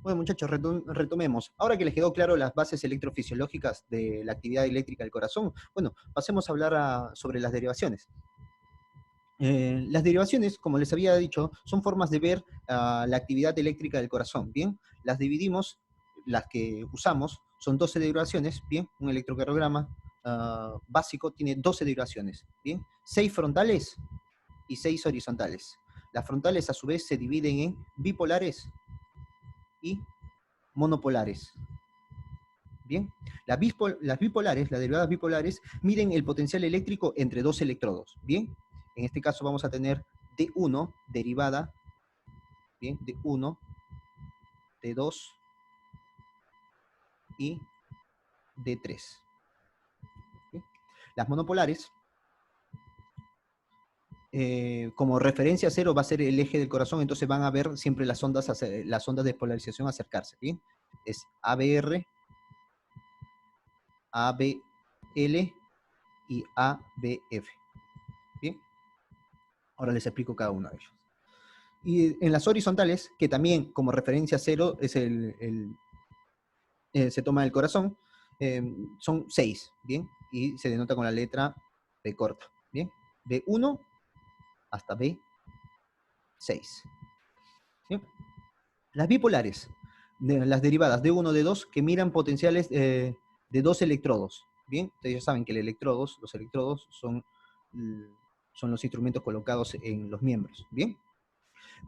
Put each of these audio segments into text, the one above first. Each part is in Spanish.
Bueno, muchachos, retomemos. Ahora que les quedó claro las bases electrofisiológicas de la actividad eléctrica del corazón, bueno, pasemos a hablar sobre las derivaciones. Las derivaciones, como les había dicho, son formas de ver la actividad eléctrica del corazón, ¿bien? Las dividimos, las que usamos, son 12 derivaciones, ¿bien? Un electrocardiograma básico tiene 12 derivaciones, ¿bien? 6 frontales y 6 horizontales. Las frontales, a su vez, se dividen en bipolares y monopolares. Bien, las bipolares, las derivadas bipolares, miden el potencial eléctrico entre dos electrodos. Bien, en este caso vamos a tener D1 derivada, bien, D1, D2 y D3. ¿Bien? Las monopolares, como referencia cero va a ser el eje del corazón, entonces van a ver siempre las ondas de polarización acercarse. ¿Bien? Es ABR, ABL y ABF. ¿Bien? Ahora les explico cada uno de ellos. Y en las horizontales, que también como referencia cero es se toma el corazón, son 6, ¿bien? Y se denota con la letra B corta, ¿bien? B1 hasta B6. ¿Sí? Las bipolares, las derivadas D1, D2, que miran potenciales de dos electrodos, ¿bien? Ustedes ya saben que los electrodos son los instrumentos colocados en los miembros, ¿bien?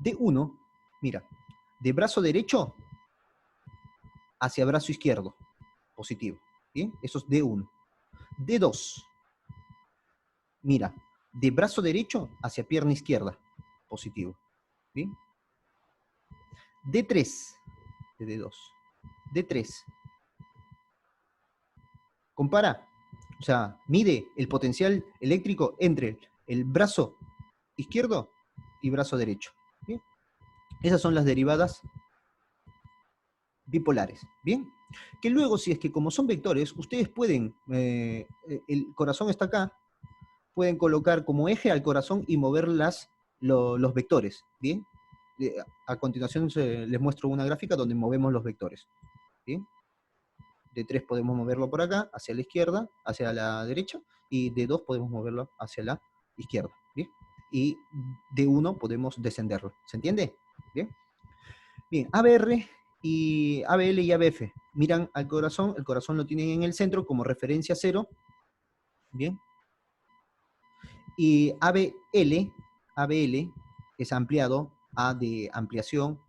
D1, mira, de brazo derecho hacia brazo izquierdo, positivo. ¿Bien? Eso es D1. D2, mira, de brazo derecho hacia pierna izquierda, positivo. ¿Bien? D3, de D2. D3, compara, o sea, mide el potencial eléctrico entre el brazo izquierdo y brazo derecho. ¿Bien? Esas son las derivadas bipolares. ¿Bien? Que luego, si es que como son vectores, ustedes pueden, el corazón está acá, pueden colocar como eje al corazón y mover los vectores, ¿bien? A continuación les muestro una gráfica donde movemos los vectores, ¿bien? D3 podemos moverlo por acá, hacia la izquierda, hacia la derecha, y D2 podemos moverlo hacia la izquierda, ¿bien? Y D1 podemos descenderlo, ¿se entiende? ¿Bien? Bien, ABR y ABL y ABF miran al corazón, el corazón lo tienen en el centro como referencia cero, ¿bien? Y ABL es ampliado A de ampliación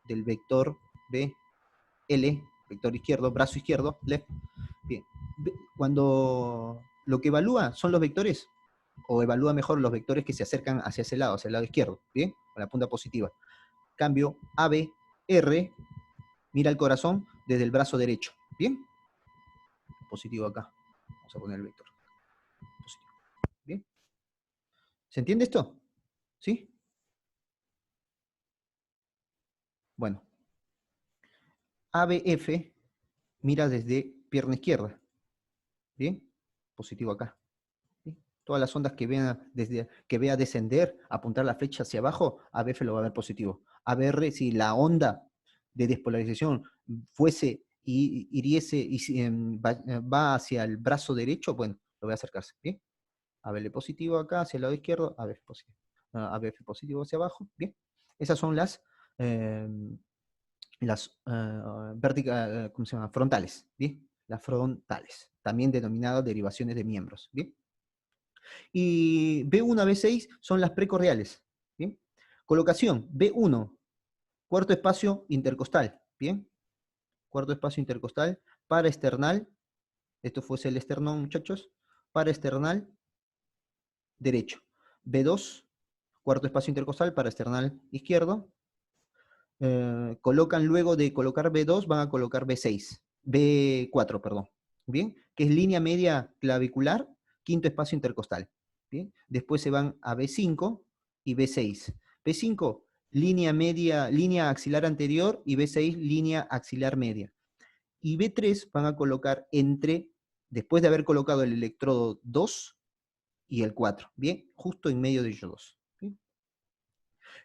del vector BL, vector izquierdo, brazo izquierdo, left. Bien. Cuando lo que evalúa son los vectores, o evalúa mejor los vectores que se acercan hacia el lado izquierdo, ¿bien? Con la punta positiva. Cambio ABR, mira el corazón desde el brazo derecho, ¿bien? Positivo acá. Vamos a poner el vector. Positivo. ¿Bien? ¿Se entiende esto? ¿Sí? Bueno. ABF mira desde pierna izquierda. ¿Bien? Positivo acá. ¿Sí? Todas las ondas que vea descender, apuntar la flecha hacia abajo, ABF lo va a ver positivo. ABR, si la onda de despolarización fuese y hiriese y va hacia el brazo derecho, bueno, lo voy a acercarse. ¿Bien? ABL positivo acá, hacia el lado izquierdo, ABF positivo. ABF positivo hacia abajo. ¿Bien? Esas son las ¿cómo se llama? Frontales, ¿bien? Las frontales, también denominadas derivaciones de miembros, ¿bien? Y B1 a B6 son las precordiales, ¿bien? Colocación, B1, cuarto espacio intercostal, ¿bien? Cuarto espacio intercostal, para esternal, esto fuese el esternón, muchachos, para esternal derecho. B2, cuarto espacio intercostal, para esternal izquierdo. Colocan luego de colocar B2, van a colocar B6, B4, perdón, ¿bien? Que es línea media clavicular, quinto espacio intercostal, ¿bien? Después se van a B5 y B6. B5, línea media, línea axilar anterior, y B6, línea axilar media. Y B3 van a colocar después de haber colocado el electrodo 2 y el 4, ¿bien? Justo en medio de ellos dos. ¿Bien?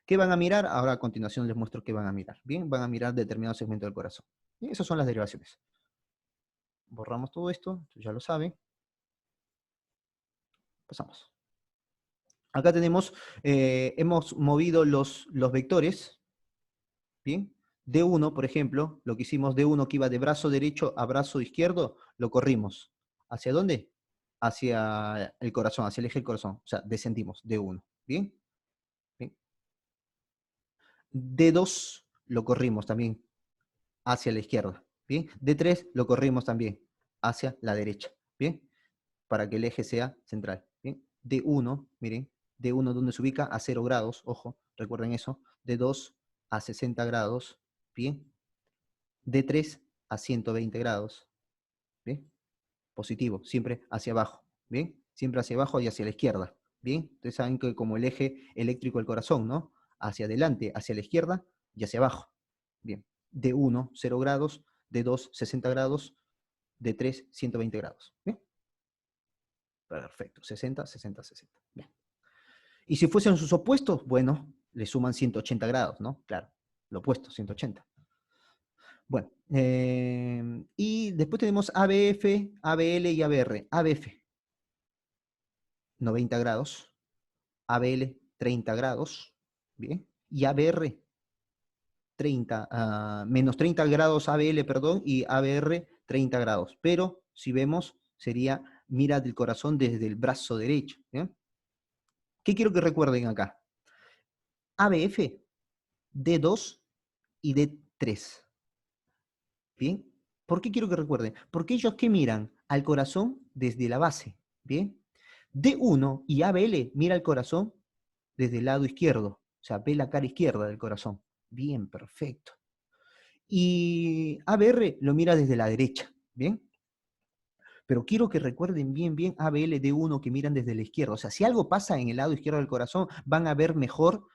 ¿Qué van a mirar? Ahora a continuación les muestro qué van a mirar. Bien, van a mirar determinado segmento del corazón. Bien, esas son las derivaciones. Borramos todo esto, ya lo saben. Pasamos. Acá tenemos, hemos movido los vectores, ¿bien? D1, por ejemplo, lo que hicimos D1 que iba de brazo derecho a brazo izquierdo, lo corrimos. ¿Hacia dónde? Hacia el corazón, hacia el eje del corazón. O sea, descendimos, D1, ¿bien? ¿Bien? D2 lo corrimos también hacia la izquierda, ¿bien? D3 lo corrimos también hacia la derecha, ¿bien? Para que el eje sea central, ¿bien? D1, miren, D1 donde se ubica a 0 grados, ojo, recuerden eso. D2 a 60 grados, ¿bien? D3 a 120 grados, ¿bien? Positivo, siempre hacia abajo, ¿bien? Siempre hacia abajo y hacia la izquierda, ¿bien? Ustedes saben que como el eje eléctrico del corazón, ¿no? Hacia adelante, hacia la izquierda y hacia abajo, ¿bien? D1, 0 grados, D2, 60 grados, D3, 120 grados, ¿bien? Perfecto, 60, 60, 60, bien. Y si fuesen sus opuestos, bueno, le suman 180 grados, ¿no? Claro, lo opuesto, 180. Bueno, y después tenemos ABF, ABL y ABR. ABF, 90 grados, ABL, 30 grados, ¿bien? Y ABR, 30, menos 30 grados ABL, perdón, y ABR, 30 grados. Pero, si vemos, sería mira del corazón desde el brazo derecho, ¿bien? ¿Qué quiero que recuerden acá? ABF, D2 y D3. ¿Bien? ¿Por qué quiero que recuerden? Porque ellos que miran al corazón desde la base, ¿bien? D1 y ABL mira al corazón desde el lado izquierdo, o sea, ve la cara izquierda del corazón. Bien, perfecto. Y ABR lo mira desde la derecha, ¿bien? Pero quiero que recuerden bien, bien ABL, D1 que miran desde la izquierda. O sea, si algo pasa en el lado izquierdo del corazón, van a ver mejor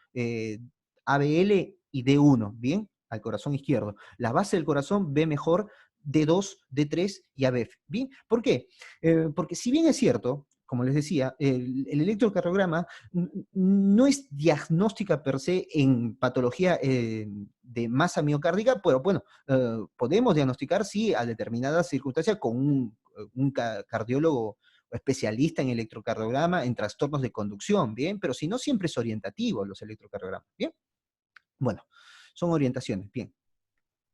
ABL y D1, ¿bien? Al corazón izquierdo. La base del corazón ve mejor D2, D3 y ABF. ¿Bien? ¿Por qué? Porque si bien es cierto, como les decía, el electrocardiograma no es diagnóstica per se en patología de masa miocárdica, pero bueno, podemos diagnosticar, sí, a determinadas circunstancias con un cardiólogo especialista en electrocardiograma, en trastornos de conducción, ¿bien? Pero si no, siempre es orientativo los electrocardiogramas, ¿bien? Bueno, son orientaciones, bien.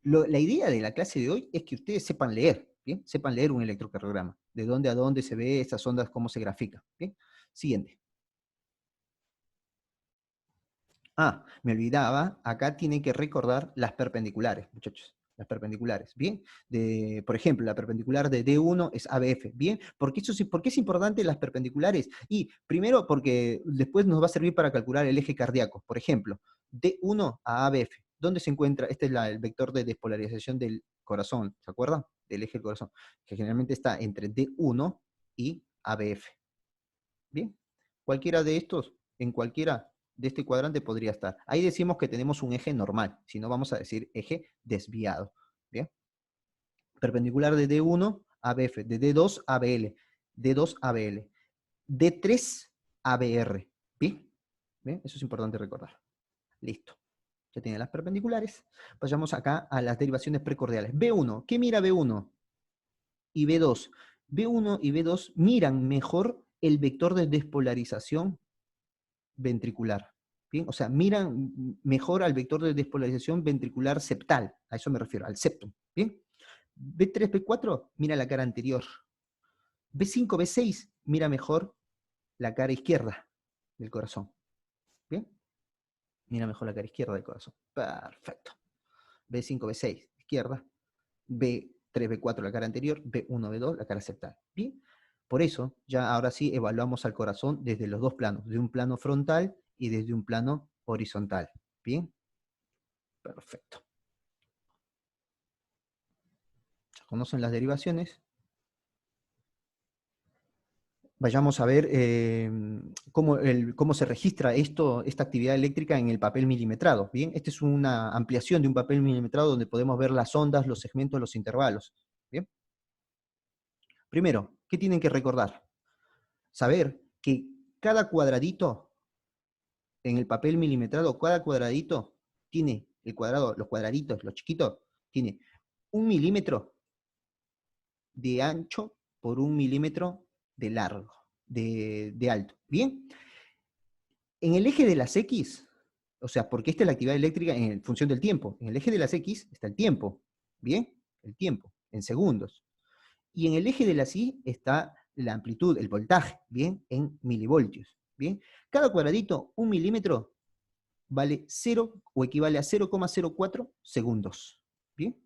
La idea de la clase de hoy es que ustedes sepan leer, ¿bien? Sepan leer un electrocardiograma, de dónde a dónde se ve estas ondas, cómo se grafica, ¿bien? Siguiente. Ah, me olvidaba, acá tienen que recordar las perpendiculares, muchachos. Las perpendiculares, ¿bien? Por ejemplo, la perpendicular de D1 es ABF, ¿bien? ¿Por qué es importante las perpendiculares? Y primero porque después nos va a servir para calcular el eje cardíaco. Por ejemplo, D1 a ABF. ¿Dónde se encuentra? Este es el vector de despolarización del corazón, ¿se acuerdan? Del eje del corazón, que generalmente está entre D1 y ABF. ¿Bien? Cualquiera de estos, en cualquiera de este cuadrante podría estar. Ahí decimos que tenemos un eje normal, si no vamos a decir eje desviado. ¿Bien? Perpendicular de D1 a BF, de D2 a BL, D2 a BL, D3 a BR. ¿Bien? ¿Bien? Eso es importante recordar. Listo. Ya tiene las perpendiculares. Vayamos acá a las derivaciones precordiales. B1, ¿qué mira B1 y B2? B1 y B2 miran mejor el vector de despolarización ventricular. ¿Bien? O sea, miran mejor al vector de despolarización ventricular septal, a eso me refiero, al septum. ¿Bien? B3, B4, mira la cara anterior. B5, B6, mira mejor la cara izquierda del corazón. ¿Bien? Mira mejor la cara izquierda del corazón. Perfecto. B5, B6, izquierda. B3, B4, la cara anterior. B1, B2, la cara septal. Bien. Por eso, ya ahora sí evaluamos al corazón desde los dos planos, de un plano frontal y desde un plano horizontal. ¿Bien? Perfecto. ¿Ya conocen las derivaciones? Vayamos a ver cómo se registra esta actividad eléctrica en el papel milimetrado. ¿Bien? Esta es una ampliación de un papel milimetrado donde podemos ver las ondas, los segmentos, los intervalos. ¿Bien? Primero, ¿qué tienen que recordar? Saber que cada cuadradito en el papel milimetrado, cada cuadradito tiene, el cuadrado, los cuadraditos, los chiquitos, tiene 1 milímetro de ancho por 1 milímetro de largo, de alto. ¿Bien? En el eje de las X, o sea, porque esta es la actividad eléctrica en función del tiempo. En el eje de las X está el tiempo. ¿Bien? El tiempo, en segundos. Y en el eje de las Y está la amplitud, el voltaje, ¿bien? En milivoltios. ¿Bien? Cada cuadradito, 1 milímetro, vale 0 o equivale a 0,04 segundos. ¿Bien?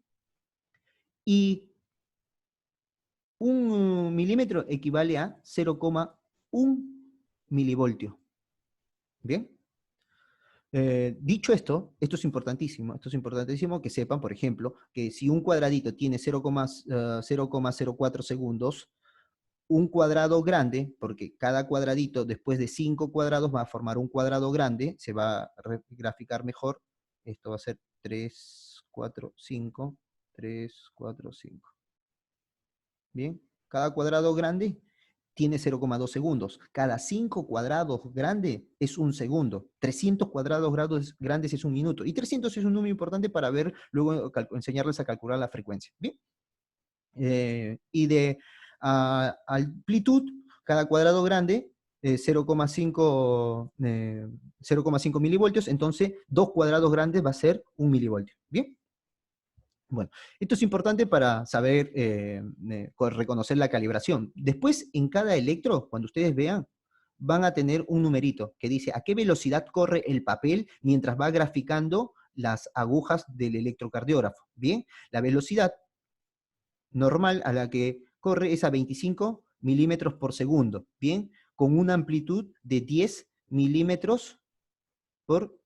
Y 1 milímetro equivale a 0,1 milivoltio. ¿Bien? Dicho esto es importantísimo que sepan, por ejemplo, que si un cuadradito tiene 0,04 segundos, un cuadrado grande, porque cada cuadradito después de 5 cuadrados va a formar un cuadrado grande, se va a graficar mejor, esto va a ser 3, 4, 5, 3, 4, 5. Bien, cada cuadrado grande tiene 0,2 segundos. Cada 5 cuadrados grande es 1 segundo. 300 cuadrados grandes es 1 minuto. Y 300 es un número importante para ver, luego enseñarles a calcular la frecuencia. Bien. Y de amplitud, cada cuadrado grande 0,5 milivoltios, entonces 2 cuadrados grandes va a ser 1 milivoltio. Bien. Bueno, esto es importante para saber reconocer la calibración. Después, en cada electro, cuando ustedes vean, van a tener un numerito que dice a qué velocidad corre el papel mientras va graficando las agujas del electrocardiógrafo. Bien, la velocidad normal a la que corre es a 25 milímetros por segundo. Bien, con una amplitud de 10 milímetros por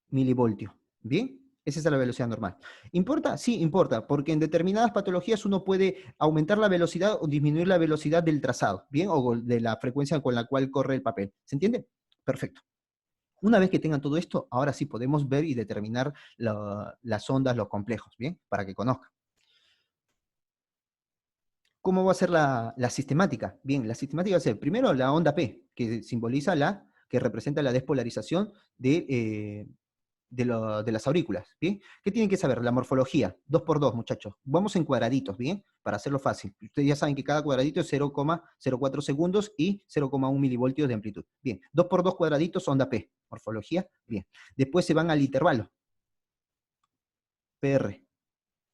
milivoltio. Bien. Esa es la velocidad normal. ¿Importa? Sí, importa, porque en determinadas patologías uno puede aumentar la velocidad o disminuir la velocidad del trazado, ¿bien? O de la frecuencia con la cual corre el papel. ¿Se entiende? Perfecto. Una vez que tengan todo esto, ahora sí podemos ver y determinar las ondas, los complejos, ¿bien? Para que conozcan. ¿Cómo va a ser la sistemática? Bien, la sistemática va a ser primero la onda P, que simboliza que representa la despolarización de las aurículas, ¿bien? ¿Qué tienen que saber? La morfología, 2 por 2, muchachos. Vamos en cuadraditos, ¿bien? Para hacerlo fácil. Ustedes ya saben que cada cuadradito es 0,04 segundos y 0,1 milivoltios de amplitud. Bien, 2 por 2 cuadraditos, onda P. Morfología, bien. Después se van al intervalo. PR.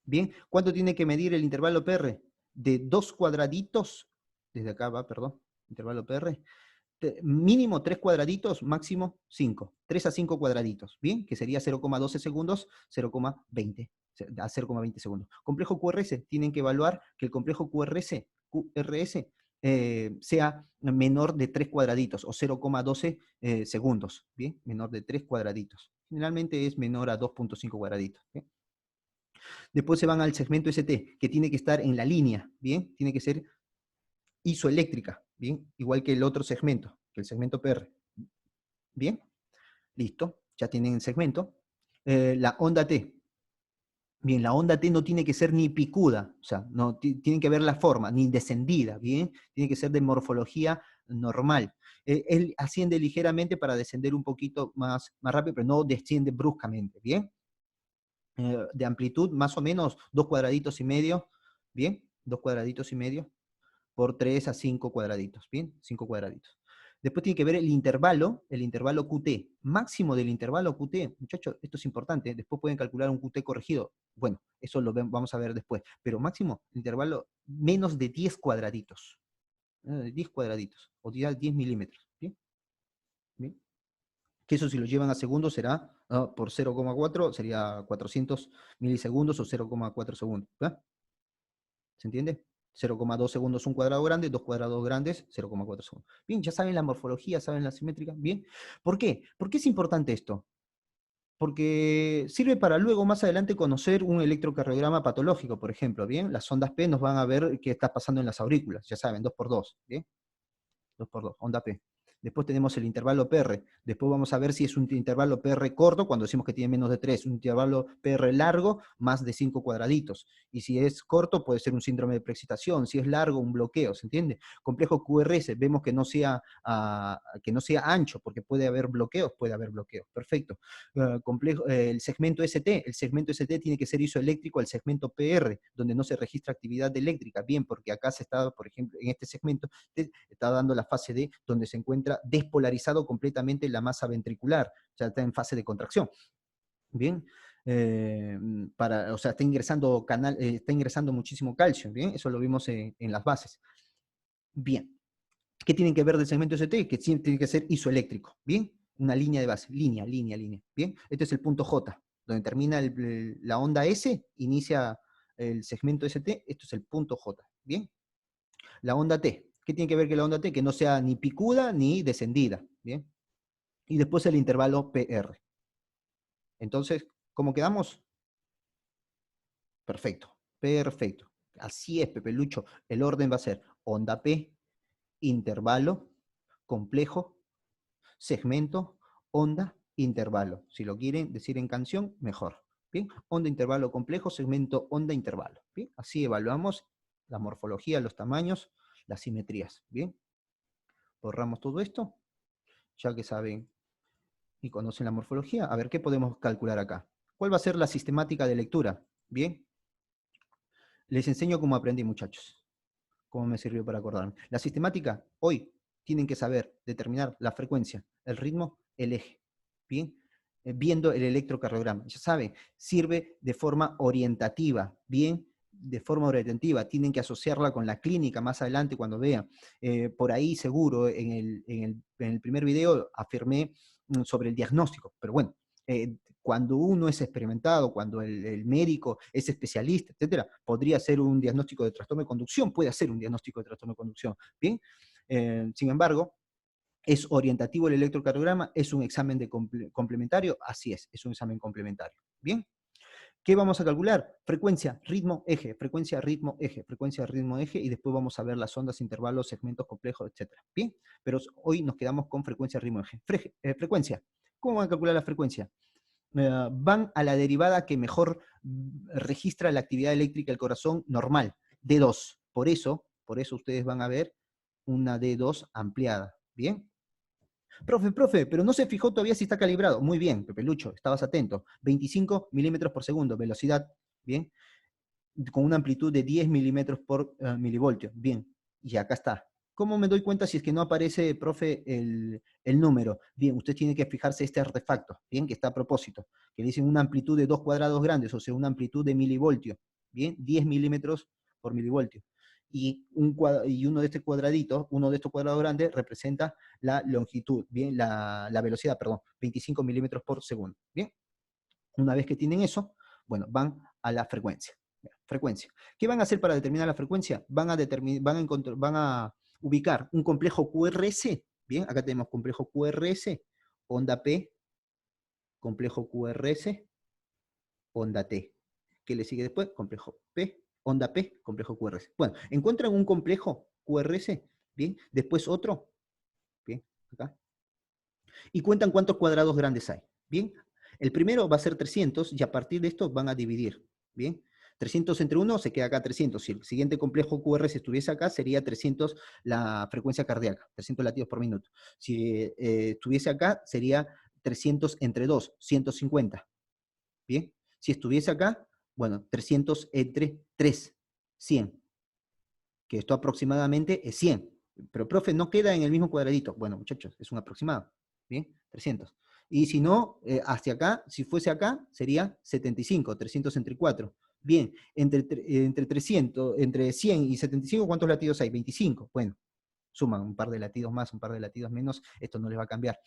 Bien, ¿cuánto tiene que medir el intervalo PR? De 2 cuadraditos, desde acá va, perdón, intervalo PR, mínimo 3 cuadraditos, máximo 5. 3 a 5 cuadraditos, ¿bien? Que sería 0,12 segundos, 0,20 a 0,20 segundos. Complejo QRS, tienen que evaluar que el complejo QRS sea menor de 3 cuadraditos, o 0,12 segundos, ¿bien? Menor de 3 cuadraditos. Generalmente es menor a 2,5 cuadraditos, ¿bien? Después se van al segmento ST, que tiene que estar en la línea, ¿bien? Tiene que ser isoeléctrica, ¿bien? Igual que el otro segmento, que el segmento PR. ¿Bien? Listo, ya tienen el segmento. La onda T. Bien, la onda T no tiene que ser ni picuda, o sea, no tiene que ver la forma, ni descendida, ¿bien? Tiene que ser de morfología normal. Él asciende ligeramente para descender un poquito más rápido, pero no desciende bruscamente, ¿bien? De amplitud, más o menos 2 cuadraditos y medio, ¿bien? 2 cuadraditos y medio por 3 a 5 cuadraditos, ¿bien? 5 cuadraditos. Después tiene que ver el intervalo QT, máximo del intervalo QT, muchachos, esto es importante, después pueden calcular un QT corregido, bueno, eso lo vamos a ver después, pero máximo, intervalo menos de 10 cuadraditos, 10 cuadraditos, o 10 milímetros, ¿bien? ¿Bien? Que eso si lo llevan a segundos será, por 0,4, sería 400 milisegundos o 0,4 segundos, ¿verdad? ¿Se entiende? 0,2 segundos un cuadrado grande, 2 cuadrados grandes, 0,4 segundos. Bien, ya saben la morfología, saben la simétrica, bien. ¿Por qué? ¿Por qué es importante esto? Porque sirve para luego más adelante conocer un electrocardiograma patológico, por ejemplo, ¿bien? Las ondas P nos van a ver qué está pasando en las aurículas, ya saben, 2 por 2, ¿bien? 2 por 2, onda P. Después tenemos el intervalo PR. Después vamos a ver si es un intervalo PR corto, cuando decimos que tiene menos de 3. Un intervalo PR largo, más de 5 cuadraditos. Y si es corto, puede ser un síndrome de preexcitación. Si es largo, un bloqueo, ¿se entiende? Complejo QRS, vemos que no sea ancho, porque puede haber bloqueos. Perfecto. El segmento ST tiene que ser isoeléctrico al segmento PR, donde no se registra actividad eléctrica. Bien, porque acá se está, por ejemplo, en este segmento, está dando la fase D, donde se encuentra despolarizado completamente la masa ventricular, o sea, está en fase de contracción. Bien, o sea, está ingresando muchísimo calcio, bien, eso lo vimos en las bases. Bien, ¿qué tienen que ver del segmento ST? Que tiene que ser isoeléctrico, bien, una línea de base, línea, bien, este es el punto J, donde termina la onda S, inicia el segmento ST, esto es el punto J, bien. La onda T, ¿qué tiene que ver que la onda T? Que no sea ni picuda ni descendida, bien. Y después el intervalo PR. Entonces, ¿cómo quedamos? Perfecto, perfecto. Así es, Pepe Lucho. El orden va a ser onda P, intervalo, complejo, segmento, onda, intervalo. Si lo quieren decir en canción, mejor. Bien, onda, intervalo, complejo, segmento, onda, intervalo. Bien, así evaluamos la morfología, los tamaños, las simetrías. Bien, borramos todo esto, ya que saben y conocen la morfología. A ver, ¿qué podemos calcular acá? ¿Cuál va a ser la sistemática de lectura? Bien, les enseño cómo aprendí, muchachos. Cómo me sirvió para acordarme. La sistemática, hoy, tienen que saber determinar la frecuencia, el ritmo, el eje. Bien, viendo el electrocardiograma. Ya saben, sirve de forma orientativa. Bien, de forma orientativa. Tienen que asociarla con la clínica más adelante cuando vean. Por ahí, seguro, en el primer video afirmé sobre el diagnóstico. Pero bueno, cuando uno es experimentado, cuando el médico es especialista, etcétera, podría hacer un diagnóstico de trastorno de conducción, puede hacer un diagnóstico de trastorno de conducción, ¿bien? Sin embargo, ¿es orientativo el electrocardiograma? ¿Es un examen complementario? Así es un examen complementario, ¿bien? ¿Qué vamos a calcular? Frecuencia, ritmo, eje, frecuencia, ritmo, eje, y después vamos a ver las ondas, intervalos, segmentos complejos, etcétera, ¿bien? Pero hoy nos quedamos con frecuencia, ritmo, eje. Frecuencia, ¿cómo van a calcular la frecuencia? Van a la derivada que mejor registra la actividad eléctrica del corazón normal, D2. Por eso ustedes van a ver una D2 ampliada. ¿Bien? Profe, pero no se fijó todavía si está calibrado. Muy bien, Pepe Lucho, estabas atento. 25 milímetros por segundo, velocidad. ¿Bien? Con una amplitud de 10 milímetros por milivoltio. Bien, y acá está. ¿Cómo me doy cuenta si es que no aparece, profe, el número? Bien, usted tiene que fijarse este artefacto, bien, que está a propósito, que dice una amplitud de 2 cuadrados grandes, o sea, una amplitud de milivoltio, bien, 10 milímetros por milivoltio. Y uno de estos cuadrados grandes representa la longitud, bien, la velocidad, perdón, 25 milímetros por segundo, bien. Una vez que tienen eso, bueno, van a la frecuencia. Frecuencia. ¿Qué van a hacer para determinar la frecuencia? Van a ubicar un complejo QRS, bien, acá tenemos complejo QRS, onda P, complejo QRS, onda T. ¿Qué le sigue después? Complejo P, onda P, complejo QRS. Bueno, encuentran un complejo QRS, bien, después otro, bien, acá, y cuentan cuántos cuadrados grandes hay, bien. El primero va a ser 300 y a partir de esto van a dividir, bien. 300 entre 1 se queda acá 300. Si el siguiente complejo QRS estuviese acá, sería 300 la frecuencia cardíaca, 300 latidos por minuto. Si estuviese acá, sería 300 entre 2, 150. Bien. Si estuviese acá, bueno, 300 entre 3, 100. Que esto aproximadamente es 100. Pero, profe, no queda en el mismo cuadradito. Bueno, muchachos, es un aproximado. Bien, 300. Y si no, hacia acá, si fuese acá, sería 75, 300 entre 4. Bien, entre 300, entre 100 y 75, ¿cuántos latidos hay? 25. Bueno, suman un par de latidos más, un par de latidos menos, esto no les va a cambiar.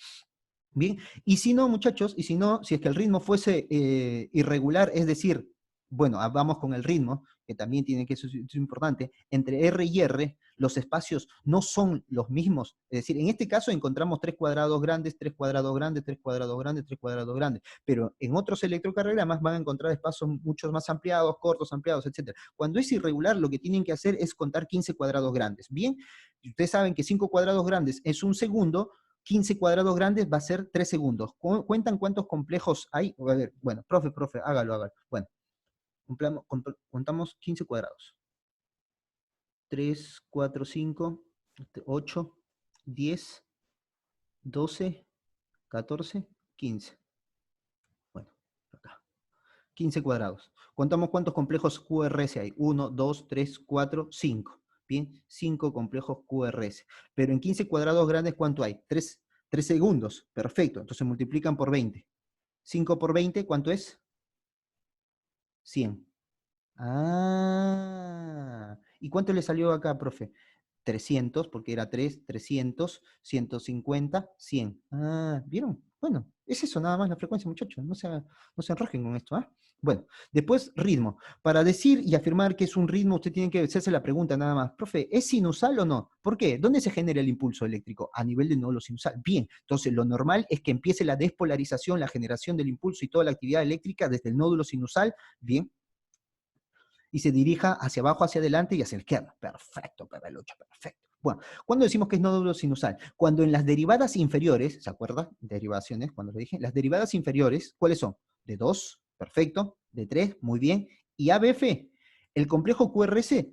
Bien, y si no, muchachos, y si no, si es que el ritmo fuese irregular, es decir, bueno, vamos con el ritmo, que también tiene que ser importante, entre R y R, los espacios no son los mismos. Es decir, en este caso encontramos 3 cuadrados grandes, 3 cuadrados grandes, 3 cuadrados grandes, 3 cuadrados grandes, pero en otros electrocardiogramas van a encontrar espacios mucho más ampliados, cortos, ampliados, etc. Cuando es irregular, lo que tienen que hacer es contar 15 cuadrados grandes. Bien, ustedes saben que 5 cuadrados grandes es un segundo, 15 cuadrados grandes va a ser 3 segundos. ¿Cuentan cuántos complejos hay? A ver, bueno, profe, hágalo. Bueno, contamos 15 cuadrados. 3, 4, 5, 8, 10, 12, 14, 15. Bueno, acá. 15 cuadrados. Contamos cuántos complejos QRS hay. 1, 2, 3, 4, 5. Bien, 5 complejos QRS. Pero en 15 cuadrados grandes, ¿cuánto hay? 3 segundos. Perfecto. Entonces multiplican por 20. 5 por 20, ¿cuánto es? 100. Ah. ¿Y cuánto le salió acá, profe? 300, porque era 3, 300, 150, 100. Ah, ¿vieron? Bueno, es eso nada más la frecuencia, muchachos. No se enrojen con esto, ¿ah? Bueno, después ritmo. Para decir y afirmar que es un ritmo, usted tiene que hacerse la pregunta nada más. Profe, ¿es sinusal o no? ¿Por qué? ¿Dónde se genera el impulso eléctrico? A nivel de nódulo sinusal. Bien, entonces lo normal es que empiece la despolarización, la generación del impulso y toda la actividad eléctrica desde el nódulo sinusal. Bien, y se dirija hacia abajo, hacia adelante y hacia la izquierda. Perfecto, Lucho, perfecto. Bueno, ¿cuándo decimos que es nódulo sinusal? Cuando en las derivadas inferiores, ¿se acuerda? Derivaciones, cuando le dije, las derivadas inferiores, ¿cuáles son? De 2, perfecto, de 3, muy bien, y ABF, el complejo QRS,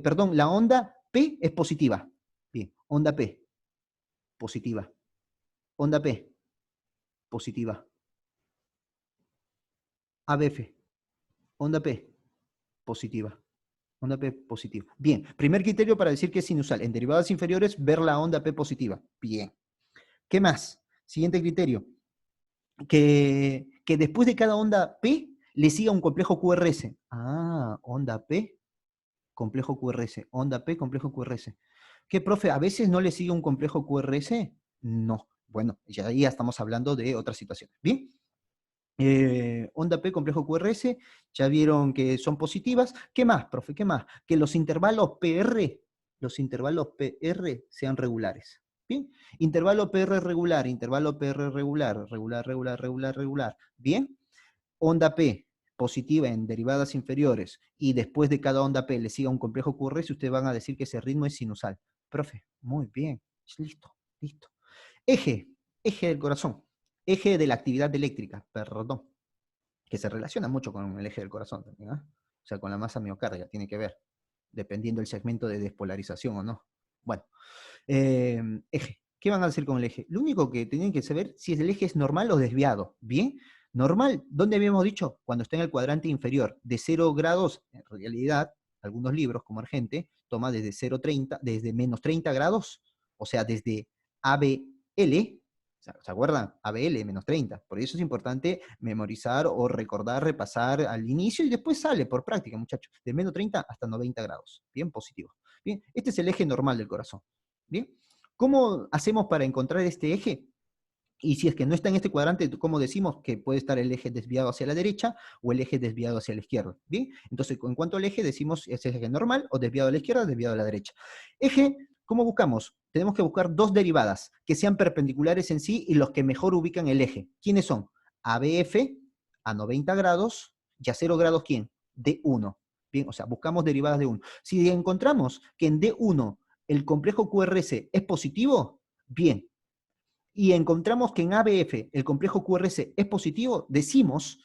perdón, la onda P es positiva. Bien, onda P, positiva. Onda P, positiva. ABF, onda P, positiva. Onda P positiva. Bien, primer criterio para decir que es sinusal. En derivadas inferiores, ver la onda P positiva. Bien. ¿Qué más? Siguiente criterio. Que después de cada onda P le siga un complejo QRS. Ah, onda P, complejo QRS. Onda P, complejo QRS. ¿Qué, profe? ¿A veces no le sigue un complejo QRS? No. Bueno, ya ahí estamos hablando de otra situación. Bien. Onda P, complejo QRS, ya vieron que son positivas. ¿Qué más, profe? ¿Qué más? Que los intervalos PR sean regulares. ¿Bien? Intervalo PR regular, regular. ¿Bien? Onda P positiva en derivadas inferiores y después de cada onda P le siga un complejo QRS, ustedes van a decir que ese ritmo es sinusal. Profe, muy bien. Listo. Eje del corazón. Eje de la actividad eléctrica, perdón, que se relaciona mucho con el eje del corazón también, ¿eh? O sea, con la masa miocárdica, tiene que ver, dependiendo del segmento de despolarización o no. Bueno, eje. ¿Qué van a hacer con el eje? Lo único que tienen que saber si el eje es normal o desviado. ¿Bien? Normal, ¿dónde habíamos dicho? Cuando está en el cuadrante inferior, de 0 grados, en realidad, algunos libros, como Argente, toma desde 0,30, desde menos 30 grados, o sea, desde ABL, ¿se acuerdan? ABL, menos 30. Por eso es importante memorizar o recordar, repasar al inicio y después sale por práctica, muchachos. De menos 30 hasta 90 grados. Bien, positivo. Bien, este es el eje normal del corazón. Bien, ¿cómo hacemos para encontrar este eje? Y si es que no está en este cuadrante, ¿cómo decimos que puede estar el eje desviado hacia la derecha o el eje desviado hacia la izquierda? Bien, entonces en cuanto al eje decimos si es eje normal o desviado a la izquierda o desviado a la derecha. Eje, ¿cómo buscamos? Tenemos que buscar dos derivadas que sean perpendiculares en sí y los que mejor ubican el eje. ¿Quiénes son? ABF a 90 grados y a 0 grados ¿quién? D1. Bien, o sea, buscamos derivadas de 1. Si encontramos que en D1 el complejo QRS es positivo, bien, y encontramos que en ABF el complejo QRS es positivo, decimos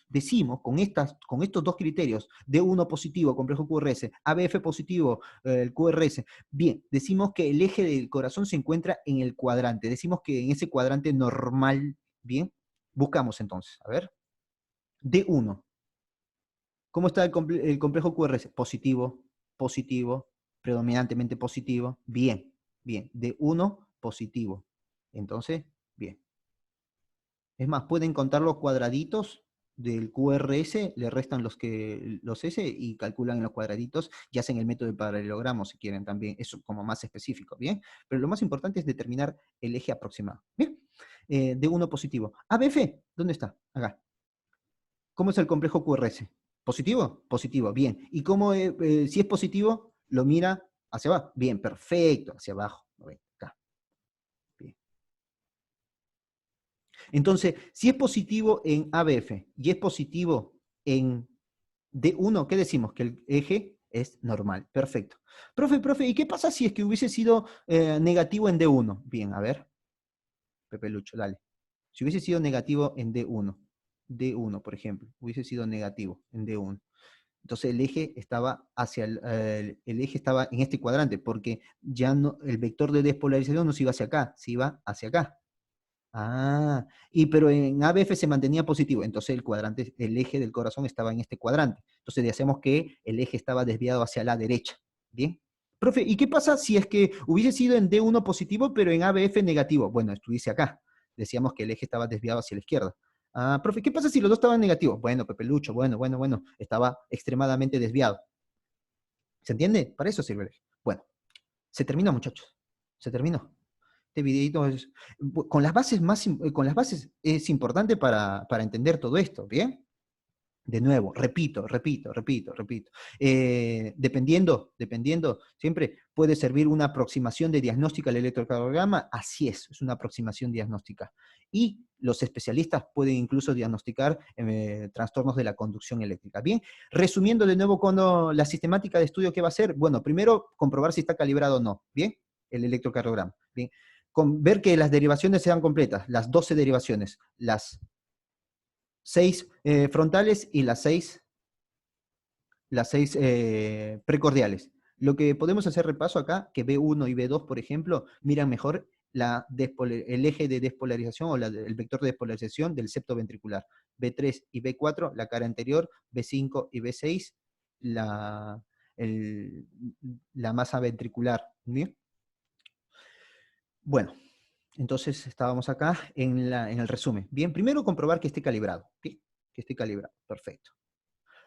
con estos dos criterios, D1 positivo, complejo QRS, ABF positivo, el QRS, bien, decimos que el eje del corazón se encuentra en el cuadrante, decimos que en ese cuadrante normal, bien, buscamos entonces, a ver, D1, ¿cómo está el complejo QRS? Positivo, predominantemente positivo, bien, D1 positivo, entonces, bien. Es más, pueden contar los cuadraditos del QRS, le restan los S y calculan en los cuadraditos y hacen el método de paralelogramo si quieren también, eso como más específico, ¿bien? Pero lo más importante es determinar el eje aproximado, ¿bien? D1 positivo. ABF, ¿dónde está? Acá. ¿Cómo es el complejo QRS? ¿Positivo? Positivo, bien. ¿Y cómo, si es positivo, lo mira hacia abajo? Bien, perfecto, hacia abajo. Acá. Bien. Entonces, si es positivo en ABF y es positivo en D1, ¿qué decimos? Que el eje es normal. Perfecto. Profe, ¿y qué pasa si es que hubiese sido negativo en D1? Bien, a ver. Pepe Lucho, dale. Si hubiese sido negativo en D1, por ejemplo, hubiese sido negativo en D1. Entonces el eje estaba el eje estaba en este cuadrante, porque ya no, el vector de despolarización no se iba hacia acá, se iba hacia acá. Ah, pero en ABF se mantenía positivo, entonces el cuadrante, el eje del corazón estaba en este cuadrante. Entonces decíamos que el eje estaba desviado hacia la derecha. ¿Bien? Profe, ¿y qué pasa si es que hubiese sido en D1 positivo, pero en ABF negativo? Bueno, estuviese acá. Decíamos que el eje estaba desviado hacia la izquierda. Ah, profe, ¿qué pasa si los dos estaban negativos? Bueno, Pepe Lucho, bueno, estaba extremadamente desviado. ¿Se entiende? Para eso sirve el eje. Bueno, se terminó, muchachos. Se terminó. Este videito es, con las bases con las bases es importante para entender todo esto, ¿bien? De nuevo, repito. Dependiendo, siempre puede servir una aproximación de diagnóstica al electrocardiograma, así es una aproximación diagnóstica. Y los especialistas pueden incluso diagnosticar trastornos de la conducción eléctrica. Bien, resumiendo de nuevo la sistemática de estudio que va a ser, bueno, primero comprobar si está calibrado o no, ¿bien? El electrocardiograma, ¿bien? Ver que las derivaciones sean completas, las 12 derivaciones, las 6 frontales y las 6 precordiales. Lo que podemos hacer repaso acá, que B1 y B2, por ejemplo, miran mejor el eje de despolarización o el vector de despolarización del septo ventricular. B3 y B4, la cara anterior, B5 y B6, la masa ventricular. ¿Bien? Bueno, entonces estábamos acá en el resumen. Bien, primero comprobar que esté calibrado. ¿Bien? Que esté calibrado, perfecto.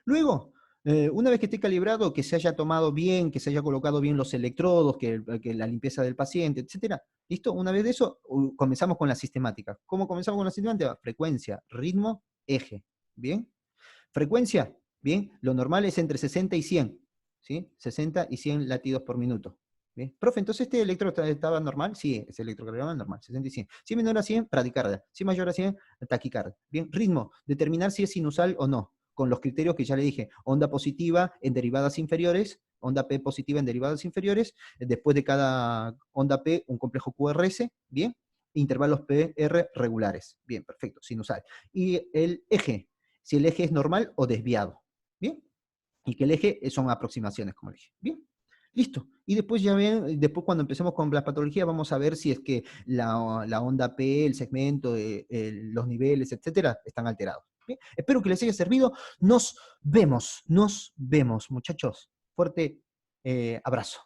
Luego, una vez que esté calibrado, que se haya tomado bien, que se haya colocado bien los electrodos, que la limpieza del paciente, etcétera. ¿Listo? Una vez de eso, comenzamos con la sistemática. ¿Cómo comenzamos con la sistemática? Frecuencia, ritmo, eje. ¿Bien? Frecuencia, bien, lo normal es entre 60 y 100. ¿Sí? 60 y 100 latidos por minuto. ¿Bien? Profe, entonces este electro estaba normal, sí, ese electrocardiograma normal, 60 y 100. Si menor a 100, bradicardia. Si mayor a 100, taquicardia. Bien, ritmo, determinar si es sinusal o no, con los criterios que ya le dije, onda positiva en derivadas inferiores, onda P positiva en derivadas inferiores, después de cada onda P, un complejo QRS, bien, intervalos PR regulares, bien, perfecto, sinusal. Y el eje, si el eje es normal o desviado, bien, y que el eje son aproximaciones, como le dije, bien. Listo. Y después ya ven, después cuando empecemos con la patología vamos a ver si es que la onda P, el segmento, los niveles, etcétera, están alterados. ¿Bien? Espero que les haya servido. Nos vemos, muchachos. Fuerte abrazo.